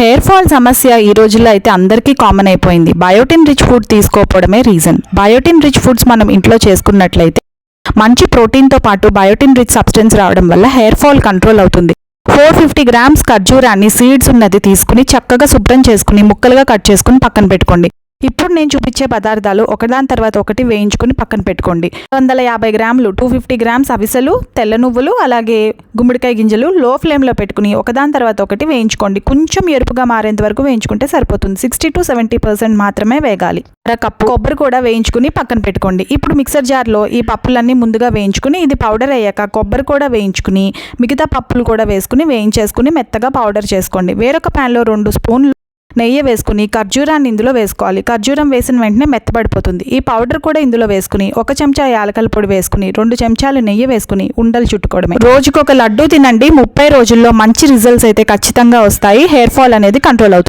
Hair fall సమస్య ఈ రోజుల్లో అయితే అందరికీ కామన్ అయిపోయింది. బయోటిన్ రిచ్ ఫుడ్ తీసుకోకపోవడమే రీజన్. బయోటిన్ రిచ్ ఫుడ్స్ మనం ఇంట్లో చేసుకున్నట్లయితే మంచి ప్రోటీన్తో పాటు బయోటిన్ రిచ్ సబ్స్టెన్స్ రావడం వల్ల హెయిర్ ఫాల్ కంట్రోల్ అవుతుంది. 450 గ్రామ్స్ ఖర్జూరాన్ని సీడ్స్ ఉన్నది తీసుకుని చక్కగా శుభ్రం చేసుకుని ముక్కలుగా కట్ చేసుకుని పక్కన పెట్టుకోండి. ఇప్పుడు నేను చూపించే పదార్థాలు ఒకదాని తర్వాత ఒకటి వేయించుకుని పక్కన పెట్టుకోండి. 150 గ్రాములు 250 గ్రామ్స్ అవిసెలు, తెల్ల నువ్వులు, అలాగే గుమ్మడికాయ గింజలు లో ఫ్లేమ్లో పెట్టుకుని ఒకదాని తర్వాత ఒకటి వేయించుకోండి. కొంచెం ఎరుపుగా మారేంత వరకు వేయించుకుంటే సరిపోతుంది. 60 to 70% మాత్రమే వేగాలి. కప్పు కొబ్బరి కూడా వేయించుకుని పక్కన పెట్టుకోండి. ఇప్పుడు మిక్సర్ జార్లో ఈ పప్పులన్నీ ముందుగా వేయించుకుని ఇది పౌడర్ అయ్యాక కొబ్బరి కూడా వేయించుకుని మిగతా పప్పులు కూడా వేసుకుని వేయించేసుకుని మెత్తగా పౌడర్ చేసుకోండి. వేరొక ప్యాన్లో 2 స్పూన్లు నెయ్యి వేసుకుని ఖర్జూరాన్ని ఇందులో వేసుకోవాలి. ఖర్జూరం వేసిన వెంటనే మెత్తబడిపోతుంది. ఈ పౌడర్ కూడా ఇందులో వేసుకుని 1 చెంచా యాలకల పొడి వేసుకుని 2 చెంచాలు నెయ్యి వేసుకుని ఉండలు చుట్టుకోవడమే. రోజుకొక లడ్డూ తినండి. 30 రోజుల్లో మంచి రిజల్ట్స్ అయితే ఖచ్చితంగా వస్తాయి. హెయిర్ ఫాల్ అనేది కంట్రోల్ అవుతుంది.